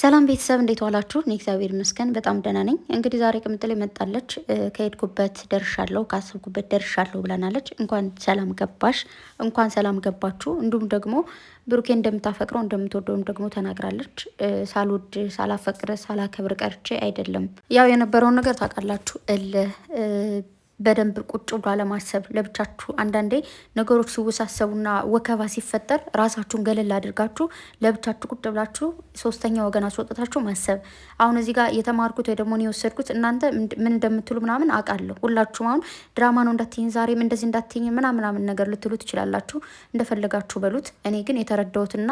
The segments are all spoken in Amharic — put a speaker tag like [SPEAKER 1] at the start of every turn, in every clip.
[SPEAKER 1] ሰላም ቤተሰብ እንዴት ዋላችሁ? እኔ እግዚአብሔር ይመስገን በጣም ደህና ነኝ። እንግዲህ ዛሬ ቅምጥሌ መጣለች። ከሄድኩበት ደርሻለሁ፣ ካሰብኩበት ደርሻለሁ ብለናለች። እንኳን ሰላም ገባሽ፣ እንኳን ሰላም ገባችሁ። እንዲሁም ደግሞ ብሩኬ እንደምታፈቅረው እንደምትወደውም ደግሞ ተናግራለች። ሳልወድ ሳላፈቅር ሳላከብር ቀርቼ አይደለም። ያው የነበረውን ነገር ታውቃላችሁ። በደንብ ቁጭ ብሎ አለማሰብ ለብቻችሁ። አንዳንዴ ነገሮች ሲወሳሰቡና ወከባ ሲፈጠር ራሳችሁን ገለል አድርጋችሁ ለብቻችሁ ቁጭ ብላችሁ ሶስተኛ ወገን አስወጥታችሁ ማሰብ። አሁን እዚህ ጋር የተማርኩት ወይ ደግሞ የወሰድኩት እናንተ ምን እንደምትሉ ምናምን አውቃለሁ። ሁላችሁም አሁን ድራማ ነው እንዳትይኝ፣ ዛሬም እንደዚህ እንዳትይኝ ምናምን ነገር ልትሉ ትችላላችሁ። እንደፈለጋችሁ በሉት። እኔ ግን የተረዳሁትና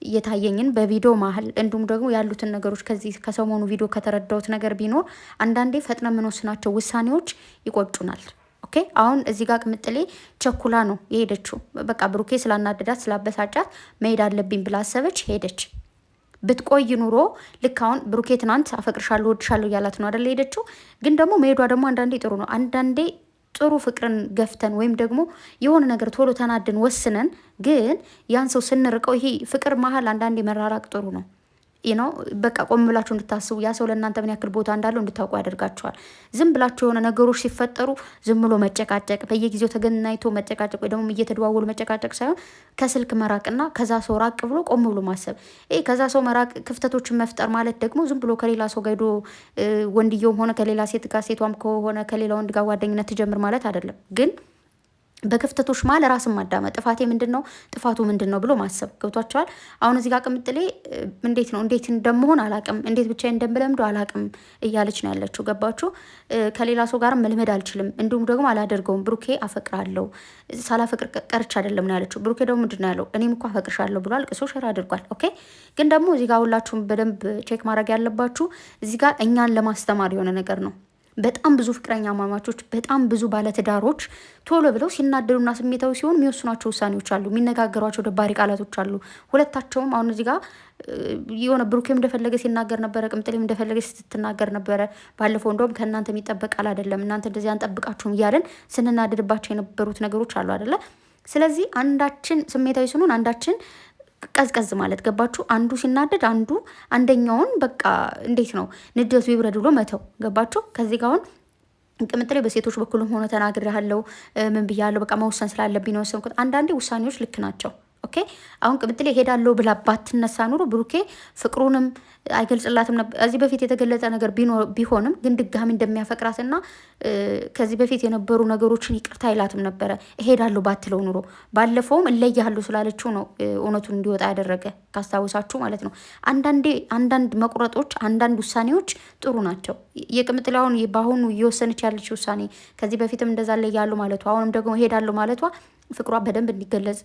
[SPEAKER 1] የታየኝን በቪዲዮ መሀል እንዲሁም ደግሞ ያሉትን ነገሮች ከዚህ ከሰሞኑ ቪዲዮ ከተረዳሁት ነገር ቢኖር አንዳንዴ ፈጥነ የምንወስናቸው ውሳኔዎች ይቆጩናል። ኦኬ አሁን እዚህ ጋር ቅምጥሌ ቸኩላ ነው የሄደችው። በቃ ብሩኬ ስላናደዳት ስላበሳጫት መሄድ አለብኝ ብላ አሰበች፣ ሄደች። ብትቆይ ኑሮ ልክ አሁን ብሩኬ ትናንት አፈቅርሻለሁ ወድሻለሁ እያላት ነው አደለ ሄደችው። ግን ደግሞ መሄዷ ደግሞ አንዳንዴ ጥሩ ነው። አንዳንዴ ጥሩ ፍቅርን ገፍተን ወይም ደግሞ የሆነ ነገር ቶሎ ተናድን ወስነን ግን ያን ሰው ስንርቀው ይሄ ፍቅር መሀል አንዳንዴ መራራቅ ጥሩ ነው። ነው በቃ ቆም ብላችሁ እንድታስቡ ያ ሰው ለእናንተ ምን ያክል ቦታ እንዳለው እንድታውቁ ያደርጋችኋል። ዝም ብላችሁ የሆነ ነገሮች ሲፈጠሩ ዝም ብሎ መጨቃጨቅ፣ በየጊዜው ተገናኝቶ መጨቃጨቅ ወይ ደግሞ እየተደዋወሉ መጨቃጨቅ ሳይሆን ከስልክ መራቅና ከዛ ሰው ራቅ ብሎ ቆም ብሎ ማሰብ። ከዛ ሰው መራቅ ክፍተቶችን መፍጠር ማለት ደግሞ ዝም ብሎ ከሌላ ሰው ጋር ሄዶ ወንድየውም ሆነ ከሌላ ሴት ጋር ሴቷም ከሆነ ከሌላ ወንድ ጋር ጓደኝነት ትጀምር ማለት አይደለም ግን በክፍተቶች መሀል ራስን ማዳመጥ። ጥፋቴ ምንድን ነው? ጥፋቱ ምንድን ነው ብሎ ማሰብ። ገብቷቸዋል። አሁን እዚህ ጋር ቅምጥሌ እንዴት እንደመሆን አላቅም፣ እንዴት ብቻ እንደምለምዶ አላቅም እያለች ነው ያለችው። ገባችሁ? ከሌላ ሰው ጋርም መልመድ አልችልም፣ እንዲሁም ደግሞ አላደርገውም። ብሩኬ አፈቅራለሁ፣ ሳላፈቅር ቀርቻ አይደለም ነው ያለችው። ብሩኬ ደግሞ ምንድን ነው ያለው? እኔም እኮ አፈቅርሻለሁ ብሏል። ቅሶ ሸር አድርጓል። ኦኬ ግን ደግሞ እዚህ ጋር ሁላችሁም በደንብ ቼክ ማድረግ ያለባችሁ እዚህ ጋር እኛን ለማስተማር የሆነ ነገር ነው። በጣም ብዙ ፍቅረኛ ማማቾች፣ በጣም ብዙ ባለትዳሮች ቶሎ ብለው ሲናደዱና ስሜታዊ ሲሆኑ የሚወስኗቸው ውሳኔዎች አሉ፣ የሚነጋገሯቸው ደባሪ ቃላቶች አሉ። ሁለታቸውም አሁን እዚህ ጋር የሆነ ብሩኬም እንደፈለገ ሲናገር ነበረ፣ ቅምጥሌም እንደፈለገ ስትናገር ነበረ። ባለፈው እንደውም ከእናንተ የሚጠበቅ ቃል አይደለም እናንተ እንደዚህ አንጠብቃችሁም እያለን ስንናደድባቸው የነበሩት ነገሮች አሉ አይደለ? ስለዚህ አንዳችን ስሜታዊ ስንሆን አንዳችን ቀዝቀዝ ማለት ገባችሁ? አንዱ ሲናደድ አንደኛውን በቃ እንዴት ነው ንደቱ ይብረድ ብሎ መተው ገባችሁ? ከዚህ ጋር አሁን ቅምጥሌ በሴቶች በኩልም ሆነ ተናግሬያለሁ፣ ምን ብያለሁ፣ በቃ መወሰን ስላለብኝ ነው የወሰንኩት። አንዳንዴ ውሳኔዎች ልክ ናቸው። ኦኬ አሁን ቅምጥሌ ሄዳለሁ ብላ ባትነሳ ኑሮ ብሩኬ ፍቅሩንም አይገልጽላትም ነበር። ከዚህ በፊት የተገለጸ ነገር ቢሆንም ግን ድጋሚ እንደሚያፈቅራትና ከዚህ በፊት የነበሩ ነገሮችን ይቅርታ አይላትም ነበረ እሄዳለሁ ባትለው ኑሮ። ባለፈውም እለያለሁ ስላለችው ነው እውነቱን እንዲወጣ ያደረገ ካስታወሳችሁ ማለት ነው። አንዳንድ መቁረጦች፣ አንዳንድ ውሳኔዎች ጥሩ ናቸው። የቅምጥሌ አሁን በአሁኑ እየወሰነች ያለች ውሳኔ ከዚህ በፊትም እንደዛ እለያለሁ ማለቷ አሁንም ደግሞ እሄዳለሁ ማለቷ ፍቅሯ በደንብ እንዲገለጽ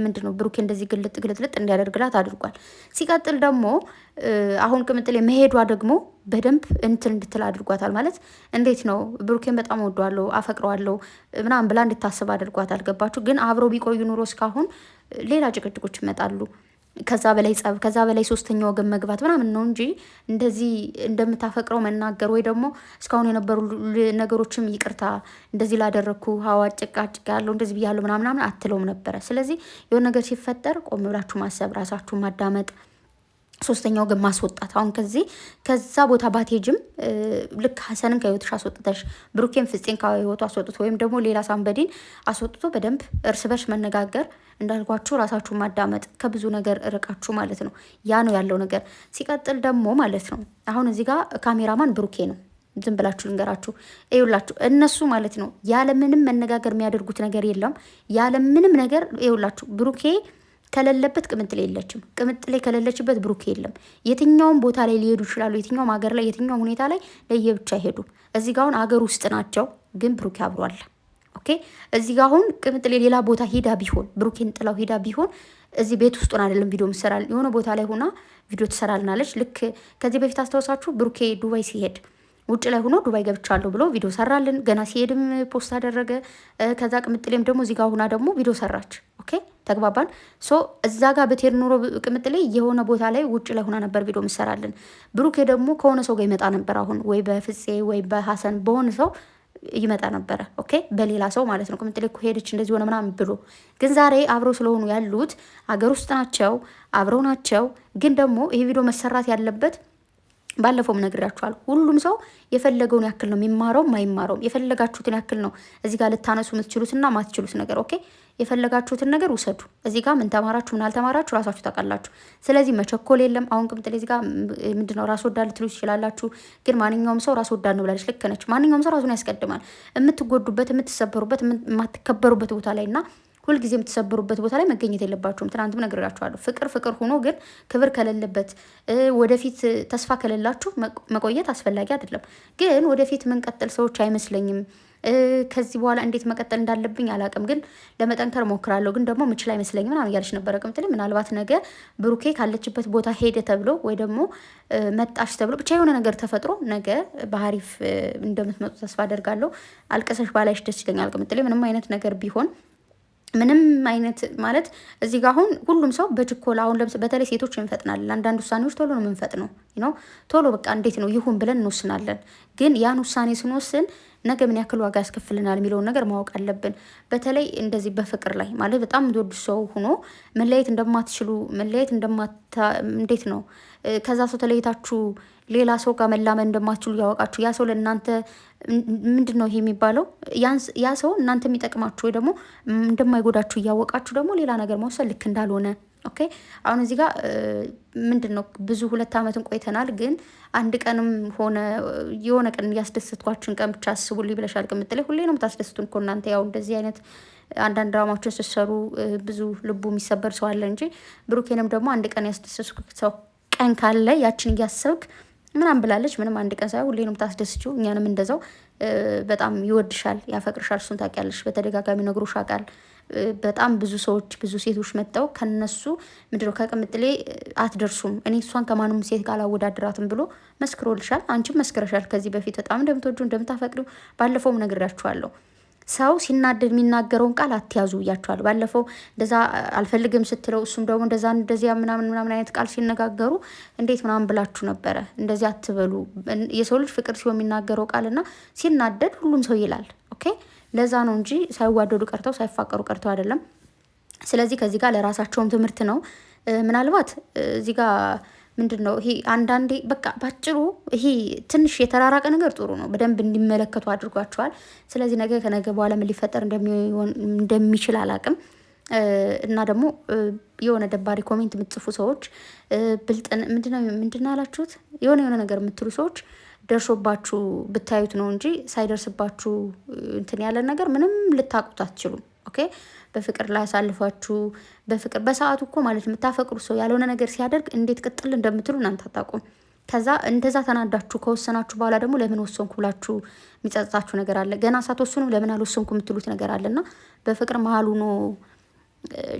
[SPEAKER 1] ምንድነው ብሩኬ እንደዚህ ግልጥልጥ እንዲያደርግላት አድርጓል። ሲቀጥል ደግሞ አሁን ቅምጥሌ መሄዷ ደግሞ በደንብ እንትን እንድትል አድርጓታል። ማለት እንዴት ነው ብሩኬን በጣም ወዷለሁ አፈቅረዋለሁ ምናምን ብላ እንድታስብ አድርጓታል። ገባችሁ? ግን አብረው ቢቆዩ ኑሮ እስካሁን ሌላ ጭቅጭቆች ይመጣሉ። ከዛ በላይ ጸብ፣ ከዛ በላይ ሶስተኛ ወገን መግባት ምናምን ነው እንጂ እንደዚህ እንደምታፈቅረው መናገር ወይ ደግሞ እስካሁን የነበሩ ነገሮችም ይቅርታ እንደዚህ ላደረግኩ ሀዋ ጭቃጭቃ ያለው እንደዚህ ብያለሁ ምናምን አትለውም ነበረ። ስለዚህ የሆነ ነገር ሲፈጠር ቆም ብላችሁ ማሰብ፣ ራሳችሁን ማዳመጥ፣ ሶስተኛው ግን ማስወጣት። አሁን ከዛ ቦታ ባትሄጂም ልክ ሀሰንን ከህይወትሽ አስወጥተሽ ብሩኬን ፍፄን ከህይወቱ አስወጥቶ ወይም ደግሞ ሌላ ሳንበዲን አስወጥቶ በደንብ እርስ በርስ መነጋገር፣ እንዳልኳችሁ ራሳችሁን ማዳመጥ፣ ከብዙ ነገር ርቃችሁ ማለት ነው። ያ ነው ያለው ነገር። ሲቀጥል ደግሞ ማለት ነው አሁን እዚህ ጋር ካሜራማን ብሩኬ ነው። ዝም ብላችሁ ልንገራችሁ፣ ይኸውላችሁ እነሱ ማለት ነው ያለምንም መነጋገር የሚያደርጉት ነገር የለም። ያለምንም ነገር ይኸውላችሁ ብሩኬ ከሌለበት ቅምጥሌ የለችም። ቅምጥሌ ከሌለችበት ብሩኬ የለም። የትኛውም ቦታ ላይ ሊሄዱ ይችላሉ። የትኛውም ሀገር ላይ የትኛውም ሁኔታ ላይ ለየብቻ አይሄዱም። እዚህ ጋር አሁን ሀገር ውስጥ ናቸው፣ ግን ብሩኬ አብሯል። ኦኬ እዚህ ጋር አሁን ቅምጥሌ ሌላ ቦታ ሂዳ ቢሆን ብሩኬን ጥላው ሂዳ ቢሆን እዚህ ቤት ውስጥ ሆና አይደለም ቪዲዮ ምሰራል፣ የሆነ ቦታ ላይ ሆና ቪዲዮ ትሰራልናለች። ልክ ከዚህ በፊት አስታውሳችሁ ብሩኬ ዱባይ ሲሄድ ውጭ ላይ ሆኖ ዱባይ ገብቻለሁ ብሎ ቪዲዮ ሰራልን። ገና ሲሄድም ፖስት አደረገ። ከዛ ቅምጥሌም ደግሞ እዚህ ጋር ሆና ደግሞ ቪዲዮ ሰራች። ኦኬ ተግባባን። ሶ እዛ ጋር ብትሄድ ኑሮ ቅምጥሌ የሆነ ቦታ ላይ ውጭ ላይ ሆና ነበር ቪዲዮ ምሰራልን። ብሩኬ ደግሞ ከሆነ ሰው ጋር ይመጣ ነበር። አሁን ወይ በፍፄ ወይ በሀሰን በሆነ ሰው ይመጣ ነበረ። ኦኬ በሌላ ሰው ማለት ነው። ቅምጥሌ እኮ ሄደች እንደዚህ ሆነ ምናምን ብሎ ግን ዛሬ አብረው ስለሆኑ ያሉት አገር ውስጥ ናቸው፣ አብረው ናቸው። ግን ደግሞ ይሄ ቪዲዮ መሰራት ያለበት ባለፈውም ነግራችኋል። ሁሉም ሰው የፈለገውን ያክል ነው የሚማረው ማይማረውም። የፈለጋችሁትን ያክል ነው እዚህ ጋር ልታነሱ የምትችሉትና ማትችሉት ነገር። ኦኬ የፈለጋችሁትን ነገር ውሰዱ። እዚህ ጋር ምን ተማራችሁ ምን አልተማራችሁ ራሳችሁ ታውቃላችሁ። ስለዚህ መቸኮል የለም። አሁን ቅምጥሌ እዚህ ጋር ምንድነው ራስ ወዳድ ልትሉ ትችላላችሁ፣ ግን ማንኛውም ሰው ራስ ወዳድ ነው ብላለች። ልክ ነች። ማንኛውም ሰው ራሱን ያስቀድማል። የምትጎዱበት፣ የምትሰበሩበት፣ የማትከበሩበት ቦታ ላይ እና ሁልጊዜ የምትሰብሩበት ቦታ ላይ መገኘት የለባችሁም። ትናንትም ነግራችኋለሁ። ፍቅር ፍቅር ሆኖ ግን ክብር ከሌለበት ወደፊት ተስፋ ከሌላችሁ መቆየት አስፈላጊ አይደለም። ግን ወደፊት ምንቀጥል ሰዎች አይመስለኝም። ከዚህ በኋላ እንዴት መቀጠል እንዳለብኝ አላውቅም፣ ግን ለመጠንከር ሞክራለሁ። ግን ደግሞ ምችል አይመስለኝም ምናምን እያለች ነበረ ቅምጥሌ። ምናልባት ነገ ብሩኬ ካለችበት ቦታ ሄደ ተብሎ ወይ ደግሞ መጣሽ ተብሎ ብቻ የሆነ ነገር ተፈጥሮ ነገ በሀሪፍ እንደምትመጡ ተስፋ አደርጋለሁ። አልቀሰሽ ባላይሽ ደስ ይለኛል ቅምጥሌ። ምንም አይነት ነገር ቢሆን ምንም አይነት ማለት እዚህ ጋር አሁን ሁሉም ሰው በችኮላ አሁን በተለይ ሴቶች እንፈጥናለን። አንዳንድ ውሳኔዎች ቶሎ ነው የምንፈጥነው ነው ቶሎ በቃ እንዴት ነው ይሁን ብለን እንወስናለን። ግን ያን ውሳኔ ስንወስን ነገ ምን ያክል ዋጋ ያስከፍልናል የሚለውን ነገር ማወቅ አለብን። በተለይ እንደዚህ በፍቅር ላይ ማለት በጣም የምትወዱ ሰው ሆኖ መለያየት እንደማትችሉ መለያየት እንዴት ነው ከዛ ሰው ተለይታችሁ ሌላ ሰው ጋር መላመን እንደማትችሉ ያወቃችሁ ያ ሰው ለእናንተ ምንድን ነው ይሄ የሚባለው? ያ ሰው እናንተ የሚጠቅማችሁ ወይ ደግሞ እንደማይጎዳችሁ እያወቃችሁ ደግሞ ሌላ ነገር መውሰድ ልክ እንዳልሆነ ኦኬ። አሁን እዚህ ጋር ምንድን ነው ብዙ 2 ዓመትን ቆይተናል። ግን አንድ ቀንም ሆነ የሆነ ቀን እያስደሰትኳችሁን ቀን ብቻ አስቡልኝ ብለሻል ቅምጥሌ። ሁሌ ነው የምታስደስቱን እኮ እናንተ። ያው እንደዚህ አይነት አንዳንድ ድራማዎችን ስትሰሩ ብዙ ልቡ የሚሰበር ሰው አለ እንጂ ብሩኬንም ደግሞ አንድ ቀን ያስደሰትኩት ሰው ቀን ካለ ያችን እያሰብክ ምናምን ብላለች። ምንም አንድ ቀን ሳይሆን ሁሌ ነው የምታስደስችው። እኛንም እንደዛው በጣም ይወድሻል፣ ያፈቅርሻል። እሱን ታውቂያለሽ። በተደጋጋሚ ነግሮሽ ያውቃል። በጣም ብዙ ሰዎች ብዙ ሴቶች መጥተው ከነሱ ምንድነው ከቅምጥሌ አትደርሱም፣ እኔ እሷን ከማንም ሴት ጋር አላወዳድራትም ብሎ መስክሮልሻል። አንቺም መስክረሻል ከዚህ በፊት በጣም እንደምትወጁ እንደምታፈቅሪው። ባለፈውም ነግራችኋለሁ። ሰው ሲናደድ የሚናገረውን ቃል አትያዙ ብያችኋለሁ። ባለፈው እንደዛ አልፈልግም ስትለው እሱም ደግሞ እንደዚያ ምናምን አይነት ቃል ሲነጋገሩ እንዴት ምናምን ብላችሁ ነበረ። እንደዚህ አትበሉ። የሰው ልጅ ፍቅር ሲሆን የሚናገረው ቃልና ሲናደድ ሁሉም ሰው ይላል። ኦኬ ለዛ ነው እንጂ ሳይዋደዱ ቀርተው ሳይፋቀሩ ቀርተው አይደለም። ስለዚህ ከዚህ ጋር ለራሳቸውም ትምህርት ነው። ምናልባት እዚህ ጋር ምንድን ነው ይሄ አንዳንዴ በቃ ባጭሩ ይሄ ትንሽ የተራራቀ ነገር ጥሩ ነው፣ በደንብ እንዲመለከቱ አድርጓቸዋል። ስለዚህ ነገ ከነገ በኋላ ምን ሊፈጠር እንደሚችል አላቅም። እና ደግሞ የሆነ ደባሪ ኮሜንት የምትጽፉ ሰዎች ብልጥን ምንድን ያላችሁት የሆነ ነገር የምትሉ ሰዎች ደርሶባችሁ ብታዩት ነው እንጂ ሳይደርስባችሁ እንትን ያለን ነገር ምንም ልታቁት አትችሉም። ኦኬ በፍቅር ላይ አሳልፏችሁ በፍቅር በሰዓቱ እኮ ማለት የምታፈቅሩ ሰው ያልሆነ ነገር ሲያደርግ እንዴት ቅጥል እንደምትሉ እናንተ አታውቁም። ከዛ እንደዛ ተናዳችሁ ከወሰናችሁ በኋላ ደግሞ ለምን ወሰንኩ ብላችሁ የሚጸጽታችሁ ነገር አለ። ገና ሳትወስኑ ለምን አልወሰንኩ የምትሉት ነገር አለና በፍቅር መሀሉ ነው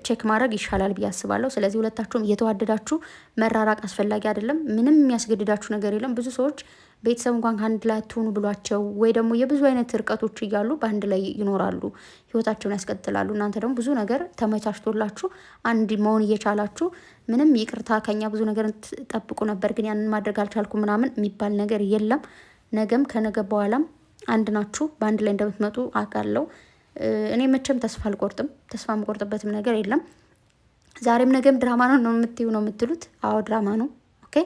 [SPEAKER 1] ቼክ ማድረግ ይሻላል ብዬ አስባለሁ። ስለዚህ ሁለታችሁም እየተዋደዳችሁ መራራቅ አስፈላጊ አይደለም። ምንም የሚያስገድዳችሁ ነገር የለም። ብዙ ሰዎች ቤተሰብ እንኳን ከአንድ ላይ ትሆኑ ብሏቸው ወይ ደግሞ የብዙ አይነት ርቀቶች እያሉ በአንድ ላይ ይኖራሉ፣ ህይወታቸውን ያስቀጥላሉ። እናንተ ደግሞ ብዙ ነገር ተመቻችቶላችሁ አንድ መሆን እየቻላችሁ ምንም ይቅርታ ከኛ ብዙ ነገር ጠብቁ ነበር ግን ያንን ማድረግ አልቻልኩ ምናምን የሚባል ነገር የለም። ነገም ከነገ በኋላም አንድ ናችሁ፣ በአንድ ላይ እንደምትመጡ አውቃለሁ። እኔ መቼም ተስፋ አልቆርጥም፣ ተስፋ የምቆርጥበትም ነገር የለም። ዛሬም ነገም ድራማ ነው የምትሉት? አዎ ድራማ ነው። ኦኬ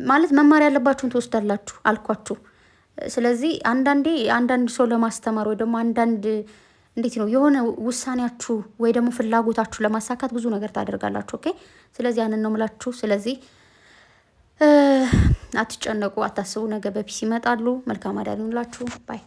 [SPEAKER 1] ማለት መማር ያለባችሁን ትወስዳላችሁ አልኳችሁ። ስለዚህ አንዳንድ ሰው ለማስተማር ወይ ደግሞ አንዳንድ እንዴት ነው የሆነ ውሳኔያችሁ ወይ ደግሞ ፍላጎታችሁ ለማሳካት ብዙ ነገር ታደርጋላችሁ። ኦኬ ስለዚህ ያንን ነው የምላችሁ። ስለዚህ አትጨነቁ፣ አታስቡ። ነገ በፒስ ይመጣሉ። መልካም አዳር ይሁንላችሁ። ባይ